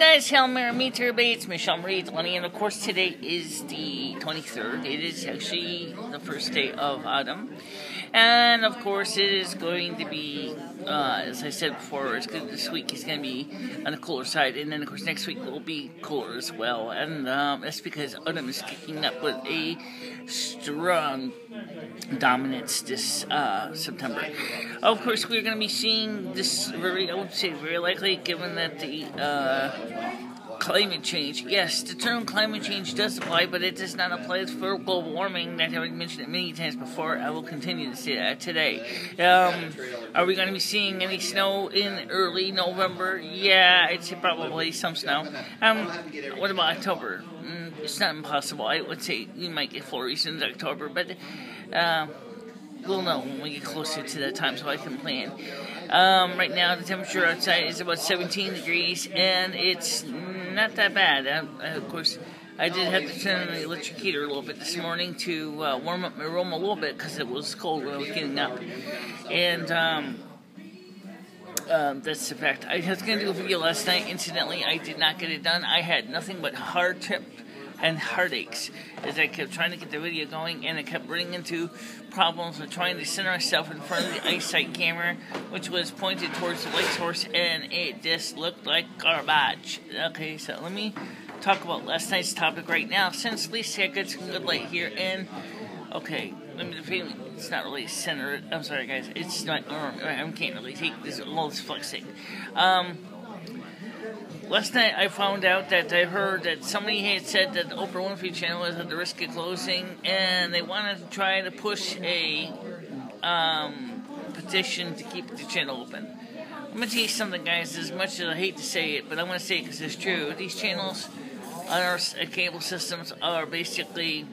guys, hello, meet everybody. It's MicheleMarieDalene, and of course today is the 23rd. It is actually the first day of autumn, and of course it is going to be, as I said before, this week is going to be on the cooler side, and then of course next week will be cooler as well, and that's because autumn is kicking up with a strong dominance this September. Of course, we're going to be seeing this I would say very likely, given that the climate change. Yes, the term climate change does apply, but it does not apply for global warming. That having mentioned it many times before, I will continue to say that today. Are we going to be seeing any snow in early November? Yeah, I'd say probably some snow. What about October? It's not impossible. I would say we might get flurries in October, but we'll know when we get closer to that time, so I can plan. Right now, the temperature outside is about 17 degrees, and it's not that bad. Of course, I did have to turn on the electric heater a little bit this morning to warm up my room a little bit because it was cold when I was getting up. And that's the fact. I was going to do a video last night. Incidentally, I did not get it done. I had nothing but hard trip and heartaches as I kept trying to get the video going, and I kept running into problems with trying to center myself in front of the eyesight camera, which was pointed towards the light source, and it just looked like garbage. Okay, so let me talk about last night's topic right now, since at least I got some good light here, and okay, it's not really centered. I'm sorry guys, it's not, I can't really take this, all this flexing. Last night I found out that I heard that somebody had said that the Oprah Winfrey channel is at the risk of closing, and they wanted to try to push a petition to keep the channel open. I'm going to tell you something, guys, as much as I hate to say it, but I'm going to say it because it's true. These channels on our cable systems are basically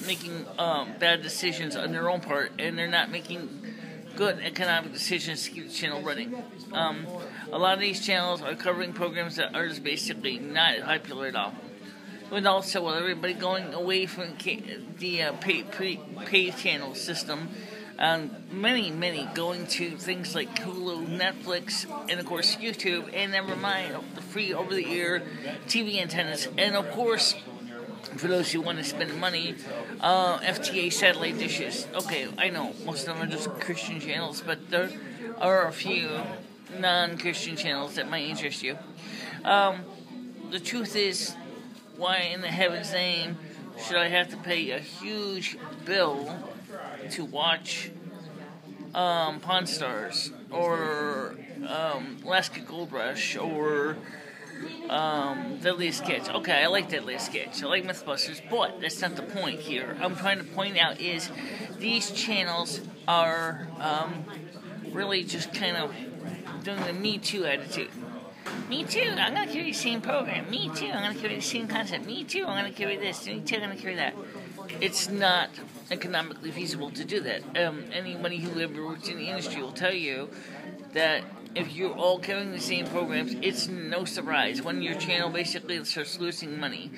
making bad decisions on their own part, and they're not making good economic decisions to keep the channel running. A lot of these channels are covering programs that are just basically not popular at all. And also, with everybody going away from the paid channel system, many going to things like Hulu, Netflix, and of course YouTube, and never mind the free over-the-air TV antennas, and of course, for those who want to spend money, FTA satellite dishes. Okay, I know, most of them are just Christian channels, but there are a few non-Christian channels that might interest you. The truth is, why in the heaven's name should I have to pay a huge bill to watch Pawn Stars, or Alaska Gold Rush, or Deadliest Catch? Okay, I like Deadliest Catch. I like Mythbusters, but that's not the point here. I'm trying to point out is these channels are really just kind of doing the Me Too attitude. Me too, I'm going to carry the same program. Me too, I'm going to carry the same concept. Me too, I'm going to carry this. Me too, I'm going to carry that. It's not economically feasible to do that. Anybody who ever works in the industry will tell you that if you're all carrying the same programs, it's no surprise when your channel basically starts losing money.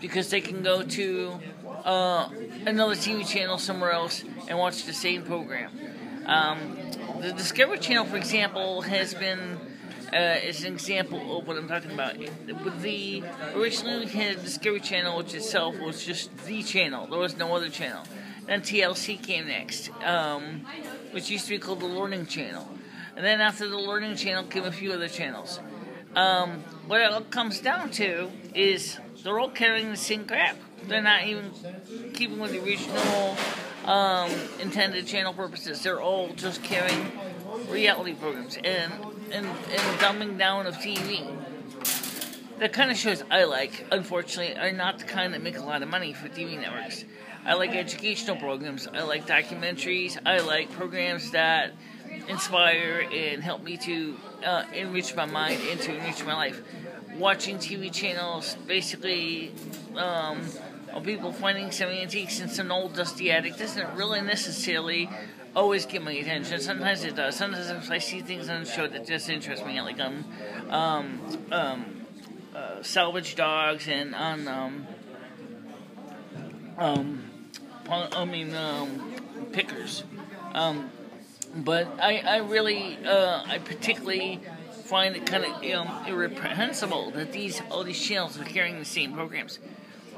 Because they can go to another TV channel somewhere else and watch the same program. The Discovery Channel, for example, has been is an example of what I'm talking about. Originally we had Discovery Channel, which itself was just the channel. There was no other channel. Then TLC came next, which used to be called the Learning Channel. And then after the Learning Channel came a few other channels. What it all comes down to is they're all carrying the same crap. They're not even keeping with the original intended channel purposes. They're all just carrying reality programs and dumbing down of TV. The kind of shows I like, unfortunately, are not the kind that make a lot of money for TV networks. I like educational programs. I like documentaries. I like programs that inspire and help me to enrich my mind and to enrich my life. Watching TV channels, basically, of people finding some antiques in some old dusty attic doesn't really necessarily always get my attention. Sometimes it does. Sometimes if I see things on the show that just interest me, like salvage dogs and on pickers. But I really, I particularly find it kind of irreprehensible that all these channels are carrying the same programs.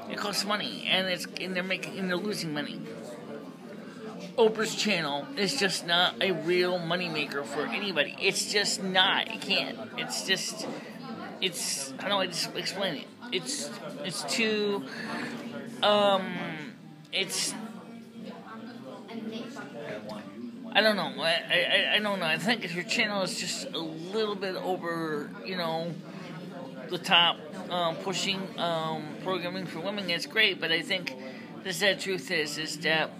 It costs money, and they're losing money. Oprah's channel is just not a real moneymaker for anybody. It's just not. It can't. How do I just explain it? It's too, I don't know. I don't know. I think if your channel is just a little bit over, the top, pushing programming for women, it's great. But I think the sad truth is that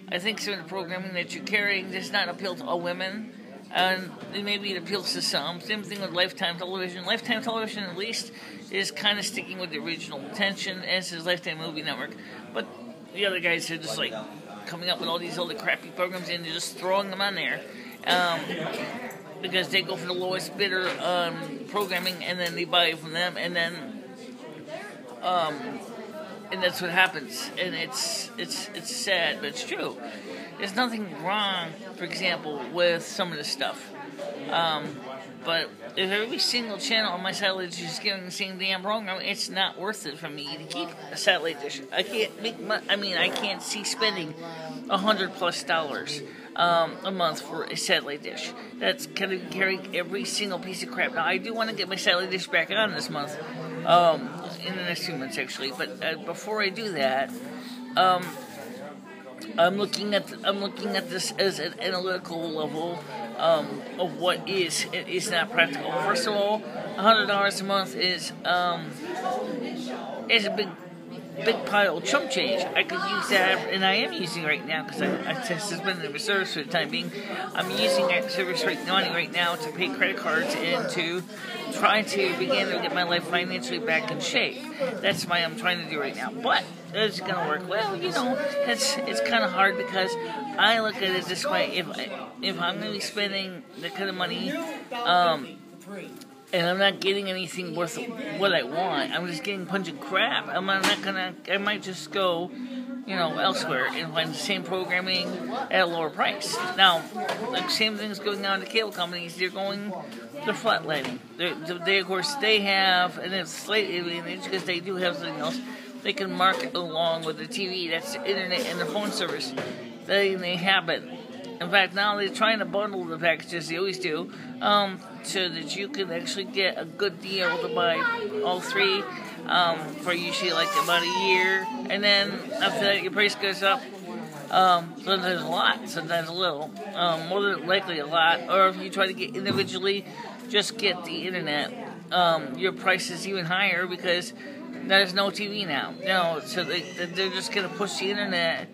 I think some of the programming that you're carrying does not appeal to all women, and maybe it appeals to some. Same thing with Lifetime Television. Lifetime Television, at least, is kind of sticking with the original intention, as is Lifetime Movie Network. But the other guys are just like coming up with all these other crappy programs and they're just throwing them on there because they go for the lowest bidder programming, and then they buy it from them, and that's what happens, and it's sad, but it's true. There's nothing wrong, for example, with some of this stuff, but if every single channel on my satellite dish is giving the same damn program, it's not worth it for me to keep a satellite dish. I can't make I can't see spending $100+ a month for a satellite dish. That's going to carry every single piece of crap. Now, I do want to get my satellite dish back on this month, in the next few months, actually. But before I do that, I'm looking at this as an analytical level of what is not practical. First of all, $100 a month is a big pile of chump change. I could use that, and I am using it right now because I suspended the service for the time being. I'm using that service money right now to pay credit cards and to try to begin to get my life financially back in shape. That's why I'm trying to do right now. But is it going to work? Well, it's kind of hard because I look at it this way. If I'm going to be spending that kind of money, and I'm not getting anything worth what I want, I'm just getting pungent crap, I might just go, elsewhere and find the same programming at a lower price. Now, the same thing's going on to cable companies. They're flatlining. They of course, they have, and it's slightly advantage because they do have something else. They can market along with the TV, that's the internet and the phone service. They have it. In fact, now they're trying to bundle the packages, they always do, so that you can actually get a good deal to buy all three for usually like about a year. And then after that, your price goes up. Sometimes a lot, sometimes a little. More than likely a lot. Or if you try to get individually, just get the internet. Your price is even higher because there's no TV now. So they're just going to push the internet.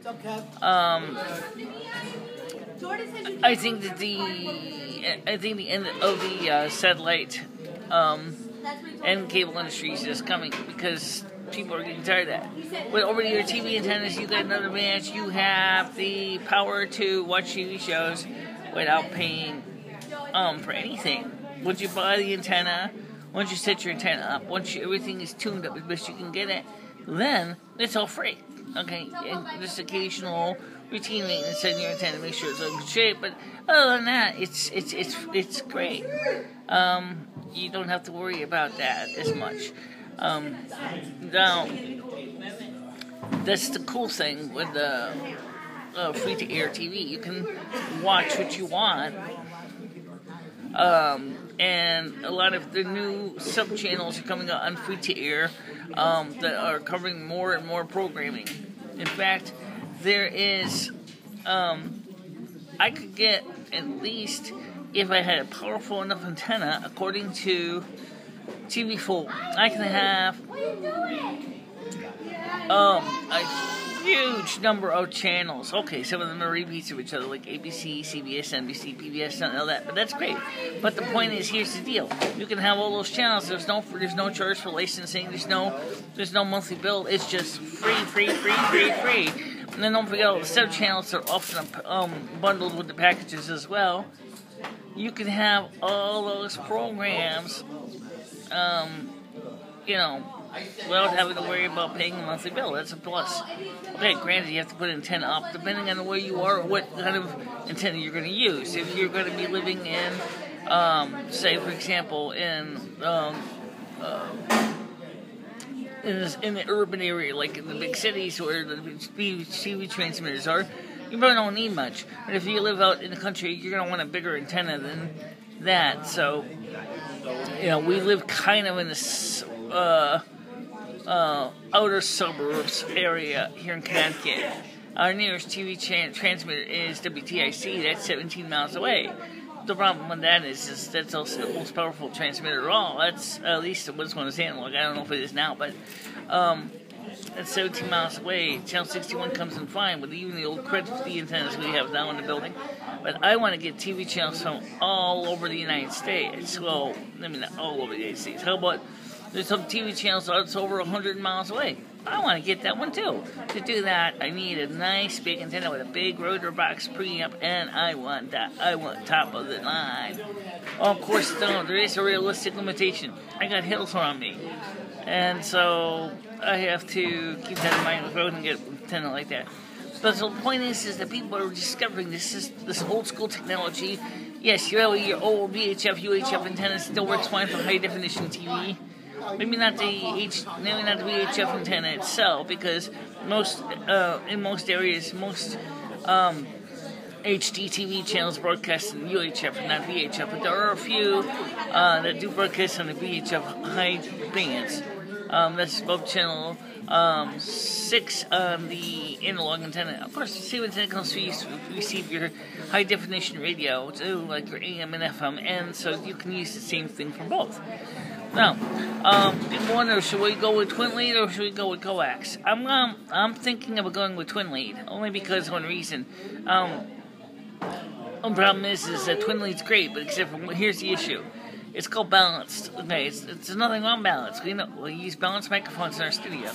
I think the end of the satellite and cable industries is coming because people are getting tired of that. With over-the-air TV antennas, you get another advantage. You have the power to watch TV shows without paying for anything. Once you buy the antenna, once you set your antenna up, once everything is tuned up as best you can get it, then it's all free. Okay, and just occasional routine maintenance on your antenna to make sure it's in good shape, but other than that, it's great. You don't have to worry about that as much. Now, that's the cool thing with the free-to-air TV. You can watch what you want, and a lot of the new sub-channels are coming out on free-to-air that are covering more and more programming. In fact, there is, I could get at least, if I had a powerful enough antenna, according to TV4, I can have a huge number of channels. Okay, some of them are repeats of each other, like ABC, CBS, NBC, PBS, and all that, but that's great. But the point is, here's the deal. You can have all those channels. There's no charge for licensing. There's no monthly bill. It's just free. And then don't forget all the sub-channels are often bundled with the packages as well. You can have all those programs, without having to worry about paying a monthly bill. That's a plus. Okay, granted, you have to put an antenna up, depending on where you are, what kind of antenna you're going to use. If you're going to be living in say, for example, in the urban area, like in the big cities where the TV transmitters are, you probably don't need much. But if you live out in the country, you're going to want a bigger antenna than that. So, we live kind of in this outer suburbs area here in Connecticut. Our nearest TV transmitter is WTIC. That's 17 miles away. The problem with that is that's also the most powerful transmitter of all. That's at least it was when it was analog. I don't know if it is now, but that's 17 miles away. Channel 61 comes in fine with even the old credit antennas we have now in the building. But I want to get TV channels from all over the United States. Well, I mean, not all over the United States. How about there's some TV channels that's over 100 miles away? I want to get that one too. To do that, I need a nice big antenna with a big rotor box preamp, and I want that. I want top of the line. Well, of course, there is a realistic limitation. I got hills around me, and so I have to keep that in mind if I wouldn't get an antenna like that. But the point is that people are discovering this old school technology. Yes, your old VHF, UHF antenna still works fine for high definition TV. Maybe not the VHF antenna itself, because in most areas, most HD TV channels broadcast in UHF and not VHF, but there are a few that do broadcast on the VHF high bands. That's above channel 6 on the analog antenna. Of course, the same antenna comes to receive your high definition radio, too, like your AM and FM, and so you can use the same thing for both. Now, people wonder, should we go with twin lead or should we go with coax? I'm thinking of going with twin lead, only because of one reason. The problem is that twin lead's great, but except for here's the issue. It's called balanced. Okay, it's nothing wrong balanced. We use balanced microphones in our studio.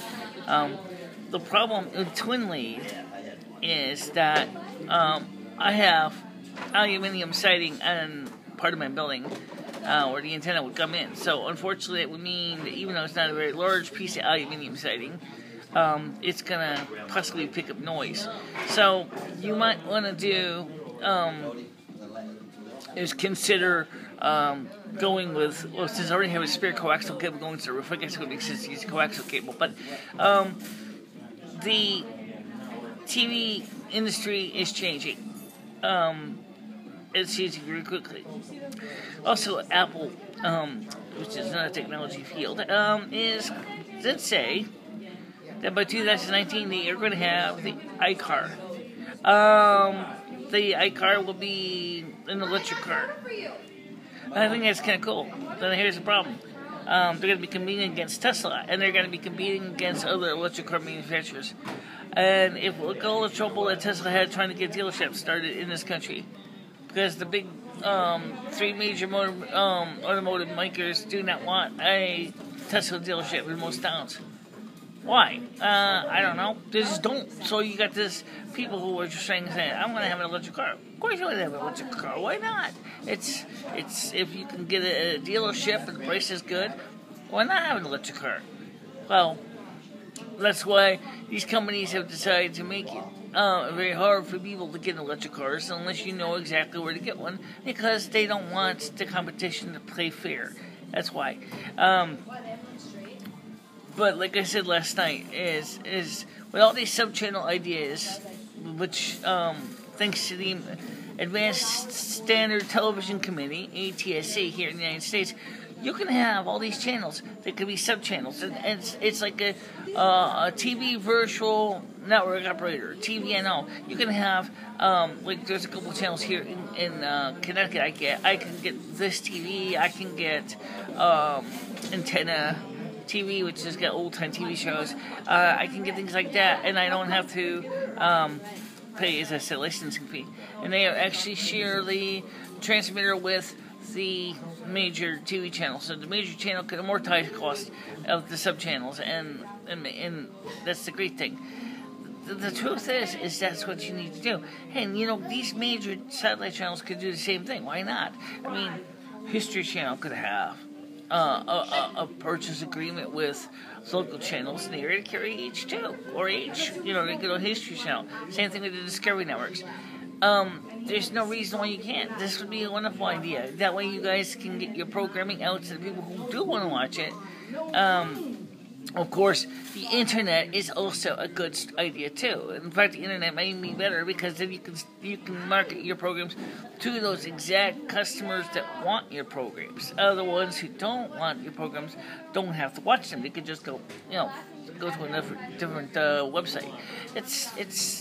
The problem with twin lead is that I have aluminum siding on part of my building where the antenna would come in. So unfortunately, it would mean that even though it's not a very large piece of aluminum siding, it's going to possibly pick up noise. So you might want to do is consider going with, well, since I already have a spare coaxial cable going to the roof, I guess it would make sense to use a coaxial cable. But the TV industry is changing. It's changing very quickly. Also, Apple, which is not a technology field, did say that by 2019 they are going to have the iCar. The iCar will be an electric car. I think that's kind of cool. Then here's the problem. They're going to be competing against Tesla, and they're going to be competing against other electric car manufacturers. And look at all the trouble that Tesla had trying to get dealerships started in this country. Because the big 3 major automotive makers do not want a Tesla dealership in most towns. Why? I don't know. They just don't. So you got this people who are just saying, I'm going to have an electric car. Of course you want to have an electric car. Why not? It's if you can get a dealership and the price is good, why not have an electric car? Well, that's why these companies have decided to make it very hard for people to get electric cars unless you know exactly where to get one, because they don't want the competition to play fair. That's why. But like I said last night, is with all these sub-channel ideas, which thanks to the Advanced Standard Television Committee, ATSC, here in the United States, you can have all these channels that could be sub-channels, and it's like a TV virtual network operator, TVNO. You can have like there's a couple of channels here in Connecticut. I can get this TV. I can get antenna TV, which has got old-time TV shows. I can get things like that, and I don't have to pay, as I said, licensing fee. And they actually share the transmitter with the major TV channel, so the major channel can amortize the cost of the sub-channels, and that's the great thing. The truth is that's what you need to do. And, these major satellite channels could do the same thing. Why not? I mean, History Channel could have a purchase agreement with local channels in the area to carry H2 or H. They get on History Channel. Same thing with the Discovery Networks. there's no reason why you can't. This would be a wonderful idea. That way you guys can get your programming out to the people who do want to watch it. Of course, the internet is also a good idea too. In fact, the internet may be better because then you can market your programs to those exact customers that want your programs. The ones who don't want your programs don't have to watch them. They can just go, go to a different website.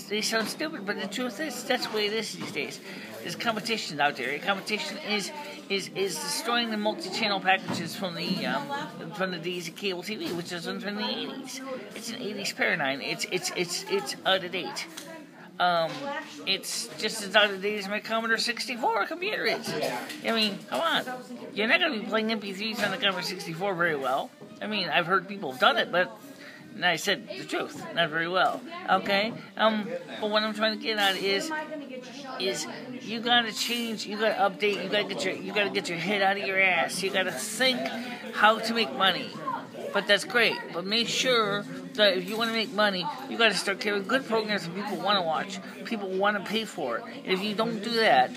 They sound stupid, but the truth is that's the way it is these days. There's competition out there. Competition is destroying the multi-channel packages from the days of cable TV, which is from the 80s. It's an 80s paradigm. It's out of date. It's just as out of date as my Commodore 64 computer is. I mean, come on. You're not going to be playing MP3s on the Commodore 64 very well. I mean, I've heard people have done it, but and I said the truth, not very well. Okay? But what I'm trying to get at is you gotta change, you gotta update, you gotta get your head out of your ass. You gotta think how to make money. But that's great. But make sure that if you want to make money, you gotta start carrying good programs that people want to watch, people want to pay for. And if you don't do that,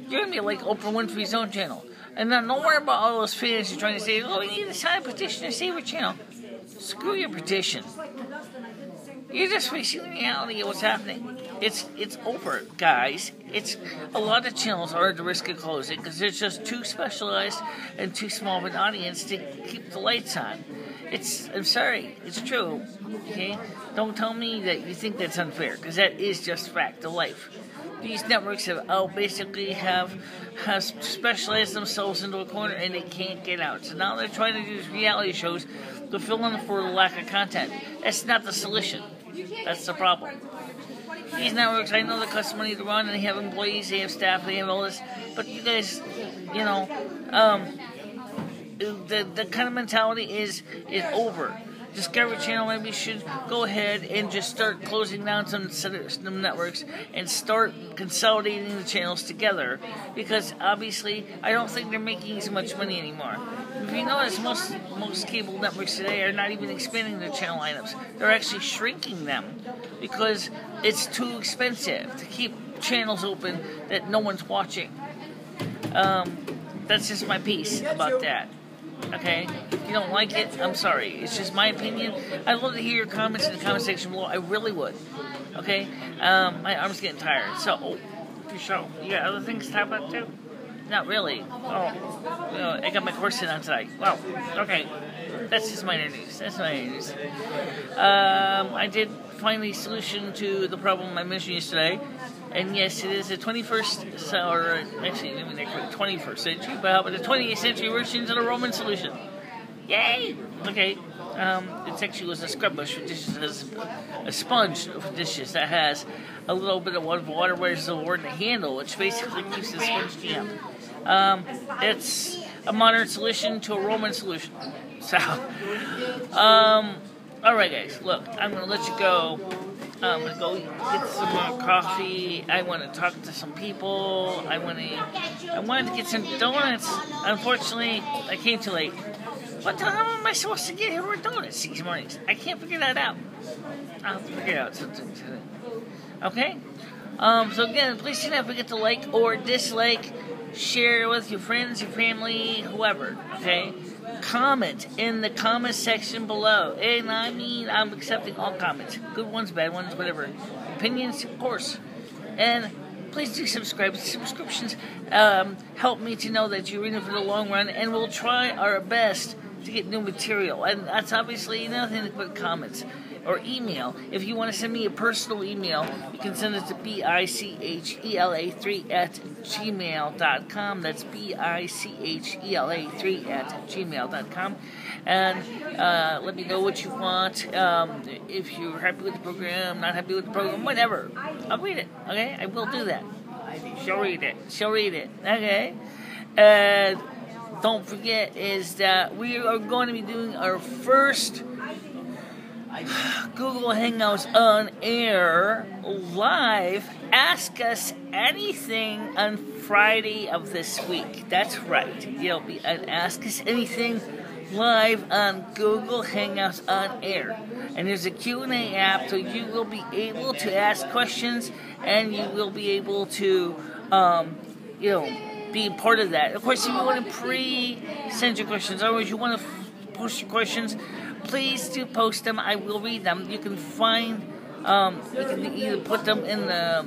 you're gonna be like Oprah Winfrey's own channel. And then don't worry about all those fans who are trying to say, oh, we need to sign a petition to save our channel. Screw your petition. You're just facing the reality of what's happening. It's over, guys. It's a lot of channels are at the risk of closing because they're just too specialized and too small of an audience to keep the lights on. I'm sorry, it's true. Okay, don't tell me that you think that's unfair because that is just fact of life. These networks have specialized themselves into a corner and they can't get out. So now they're trying to do these reality shows to fill in for the lack of content. That's not the solution. That's the problem. These networks, I know they cost money to run and they have employees, they have staff, they have all this, but you guys, the kind of mentality is over. Discovery Channel maybe should go ahead and just start closing down some networks and start consolidating the channels together because obviously I don't think they're making as much money anymore. If you notice, most cable networks today are not even expanding their channel lineups. They're actually shrinking them because it's too expensive to keep channels open that no one's watching. That's just my piece about that. Okay? If you don't like it, I'm sorry. It's just my opinion. I'd love to hear your comments in the comment section below. I really would. Okay? My arm's getting tired. So, your show. You got other things to talk about too? Not really. Oh, I got my corset on tonight. Wow. Okay. That's just minor news. That's minor news. I did find the solution to the problem I mentioned yesterday. And yes, it is the 21st, or actually, I mean, they're 21st century, but how about the 20th century version of the Roman solution? Yay! Okay. It actually was a scrub brush for dishes, a sponge for dishes that has a little bit of water reservoir in the handle, which basically keeps the sponge damp. It's a modern solution to a Roman solution. So, alright guys, look, I'm going to let you go. I'm going to go get some more coffee. I want to talk to some people. I wanted to get some donuts. Unfortunately, I came too late. What the hell am I supposed to get here with donuts these mornings? I can't figure that out. I'll have to figure out something today. Okay? So again, please do not forget to like or dislike, share with your friends, your family, whoever. Okay? Comment in the comment section below. And I mean, I'm accepting all comments. Good ones, bad ones, whatever. Opinions, of course. And please do subscribe. Subscriptions help me to know that you're in it for the long run. And we'll try our best to get new material. And that's obviously nothing but comments. Or email. If you want to send me a personal email, you can send it to bichela3@gmail.com. That's bichela3@gmail.com. And let me know what you want. If you're happy with the program, not happy with the program, whatever. I'll read it. Okay? I will do that. She'll read it. Okay? And don't forget is that we are going to be doing our first Google Hangouts on air live Ask us anything on Friday of this week. That's right. You'll be an Ask Us Anything live on Google Hangouts on air. And there's a Q&A app, so you will be able to ask questions, and you will be able to, be part of that. Of course, if you want to send your questions, otherwise you want to post your questions, please do post them. I will read them. You can find, you can either put them in the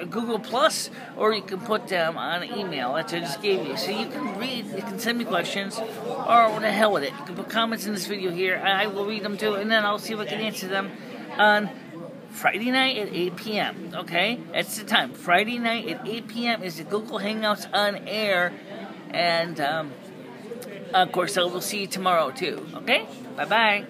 Google Plus, or you can put them on an email that I just gave you. So you can read, you can send me questions, or what the hell with it. You can put comments in this video here, and I will read them too, and then I'll see if I can answer them on Friday night at 8 p.m., okay? That's the time. Friday night at 8 p.m. is the Google Hangouts on air, and, of course, I will see you tomorrow, too, okay? Bye-bye.